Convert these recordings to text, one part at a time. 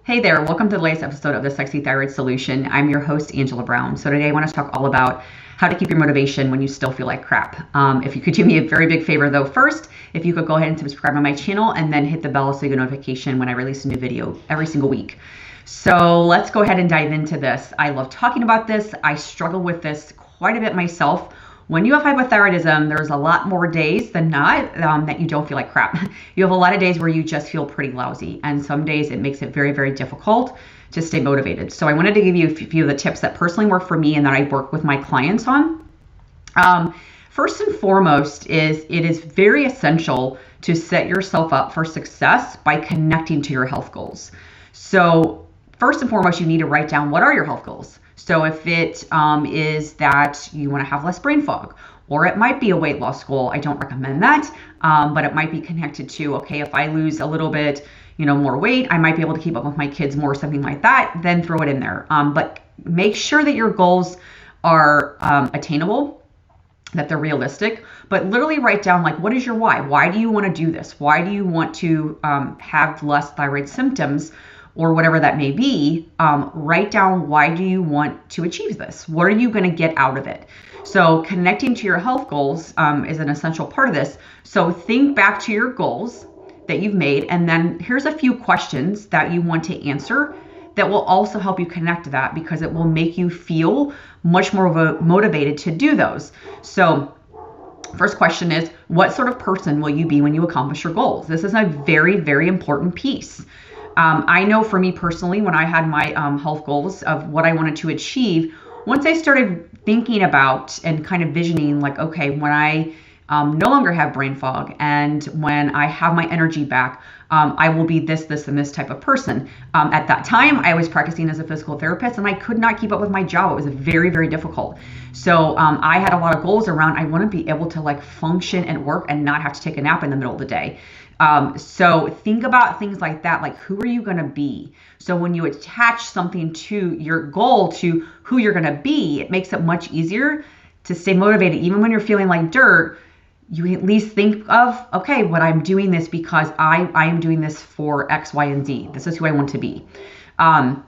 Hey there, welcome to the latest episode of the Sexy Thyroid Solution. I'm your host, Angela Brown. So today I want to talk all about how to keep your motivation when you still feel like crap. If you could do me a very big favor though, first, if you could go ahead and subscribe to my channel and then hit the bell so you get a notification when I release a new video every single week. So let's go ahead and dive into this. I love talking about this. I struggle with this quite a bit myself. When you have hypothyroidism, there's a lot more days than not that you don't feel like crap. You have a lot of days where you just feel pretty lousy, and some days it makes it very, very difficult to stay motivated. So I wanted to give you a few of the tips that personally work for me and that I work with my clients on. First and foremost is it is very essential to set yourself up for success by connecting to your health goals. So first and foremost, you need to write down what are your health goals. So if it is that you want to have less brain fog, or it might be a weight loss goal, I don't recommend that, but it might be connected to, okay, if I lose a little bit, more weight, I might be able to keep up with my kids more, something like that, then throw it in there. But make sure that your goals are attainable, that they're realistic, but literally write down, like, what is your why? Why do you want to do this? Why do you want to have less thyroid symptoms? Or whatever that may be, write down, why do you want to achieve this? What are you going to get out of it? So connecting to your health goals is an essential part of this. So think back to your goals that you've made, and then here's a few questions that you want to answer that will also help you connect to that, because it will make you feel much more motivated to do those. So first question is, what sort of person will you be when you accomplish your goals? This is a very, very important piece. I know for me personally, when I had my health goals of what I wanted to achieve, once I started thinking about and kind of visioning, like, okay, when I no longer have brain fog and when I have my energy back, I will be this, and this type of person. At that time, I was practicing as a physical therapist and I could not keep up with my job. It was very, very difficult. So I had a lot of goals around, I want to be able to like function at work and not have to take a nap in the middle of the day. So think about things like that, like who are you going to be? So when you attach something to your goal, to who you're going to be, it makes it much easier to stay motivated. Even when you're feeling like dirt, you at least think of, okay, what I'm doing this because I am doing this for X, Y, and Z. This is who I want to be. Then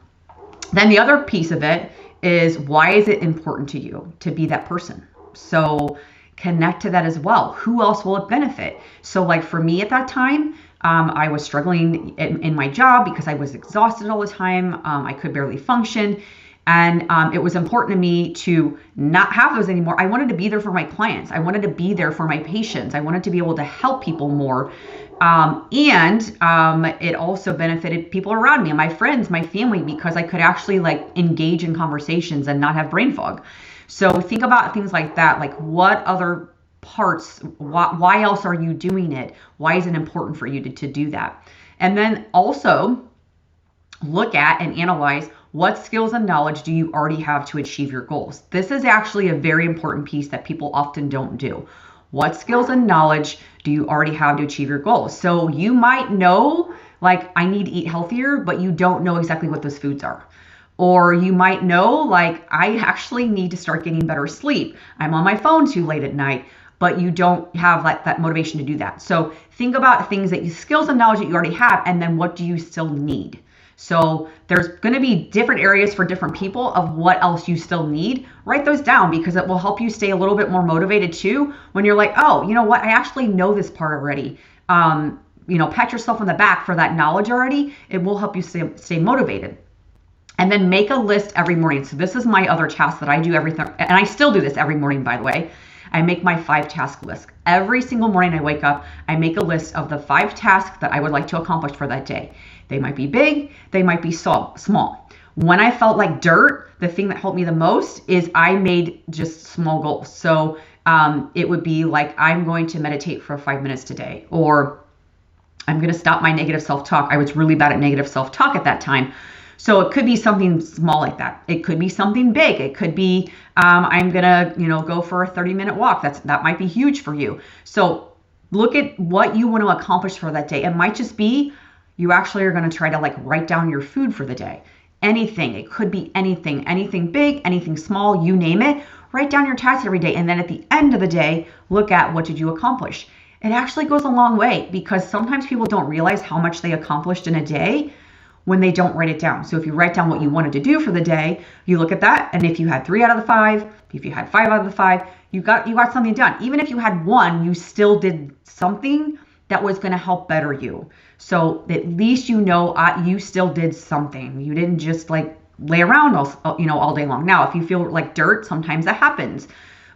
the other piece of it is, why is it important to you to be that person? So connect to that as well. Who else will it benefit? So like for me at that time, I was struggling in my job because I was exhausted all the time. I could barely function. And it was important to me to not have those anymore. I wanted to be there for my clients. I wanted to be there for my patients. I wanted to be able to help people more. And it also benefited people around me, my friends, my family, because I could actually like engage in conversations and not have brain fog. So think about things like that, like what other parts, why else are you doing it? Why is it important for you to do that? And then also look at and analyze, what skills and knowledge do you already have to achieve your goals? This is actually a very important piece that people often don't do. What skills and knowledge do you already have to achieve your goals? So you might know, like, I need to eat healthier, but you don't know exactly what those foods are. Or you might know, like, I actually need to start getting better sleep. I'm on my phone too late at night, but you don't have like that motivation to do that. So think about things that you, skills and knowledge that you already have, and then what do you still need? So there's going to be different areas for different people of what else you still need. Write those down, because it will help you stay a little bit more motivated too when you're like, oh, you know what? I actually know this part already. Pat yourself on the back for that knowledge already. It will help you stay motivated. And then make a list every morning. So this is my other task that I do everything, and I still do this every morning, by the way. I make my 5-task list. Every single morning I wake up, I make a list of the 5 tasks that I would like to accomplish for that day. They might be big, they might be small. When I felt like dirt, the thing that helped me the most is I made just small goals. So it would be like, I'm going to meditate for 5 minutes today, or I'm going to stop my negative self-talk. I was really bad at negative self-talk at that time. So it could be something small like that. It could be something big. It could be, I'm gonna, go for a 30-minute walk. That might be huge for you. So look at what you want to accomplish for that day. It might just be, you actually are gonna try to like write down your food for the day. Anything, it could be anything big, anything small, you name it. Write down your tasks every day. And then at the end of the day, look at what did you accomplish. It actually goes a long way, because sometimes people don't realize how much they accomplished in a day when they don't write it down. So if you write down what you wanted to do for the day, you look at that, and if you had 3 out of the 5, if you had 5 out of the 5, you got something done. Even if you had 1, you still did something that was going to help better you. So at least you know you still did something. You didn't just like lay around all day long. Now, if you feel like dirt, sometimes that happens.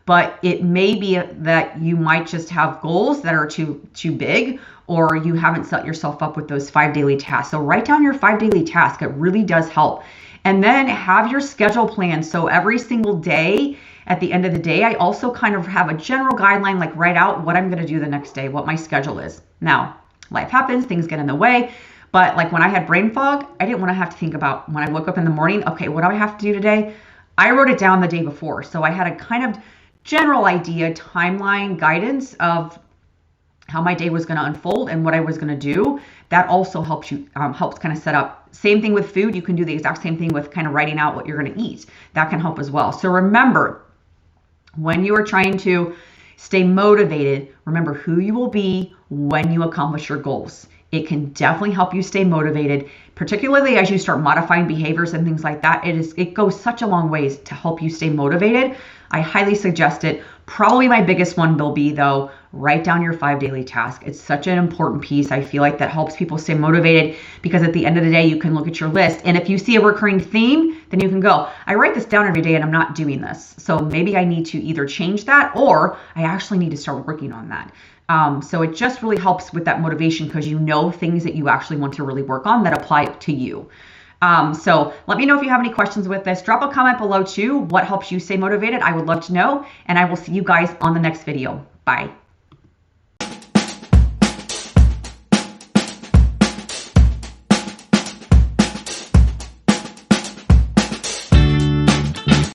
But it may be that you might just have goals that are too big, or you haven't set yourself up with those 5 daily tasks. So write down your 5 daily tasks. It really does help. And then have your schedule plan. So every single day, at the end of the day, I also kind of have a general guideline, like write out what I'm going to do the next day, what my schedule is. Now, life happens, things get in the way. But like when I had brain fog, I didn't want to have to think about when I woke up in the morning, okay, what do I have to do today? I wrote it down the day before. So I had a kind of general idea, timeline, guidance of how my day was going to unfold and what I was going to do. That also helps you, helps kind of set up. Same thing with food. You can do the exact same thing with kind of writing out what you're going to eat. That can help as well. So remember, when you are trying to stay motivated, remember who you will be when you accomplish your goals. It can definitely help you stay motivated, particularly as you start modifying behaviors and things like that. It goes such a long ways to help you stay motivated. I highly suggest it. Probably my biggest one will be, though, write down your 5 daily tasks. It's such an important piece. I feel like that helps people stay motivated, because at the end of the day, you can look at your list. And if you see a recurring theme, then you can go, I write this down every day and I'm not doing this. So maybe I need to either change that, or I actually need to start working on that. So it just really helps with that motivation, because you know things that you actually want to really work on that apply to you. So let me know if you have any questions with this. Drop a comment below too. What helps you stay motivated? I would love to know. And I will see you guys on the next video. Bye.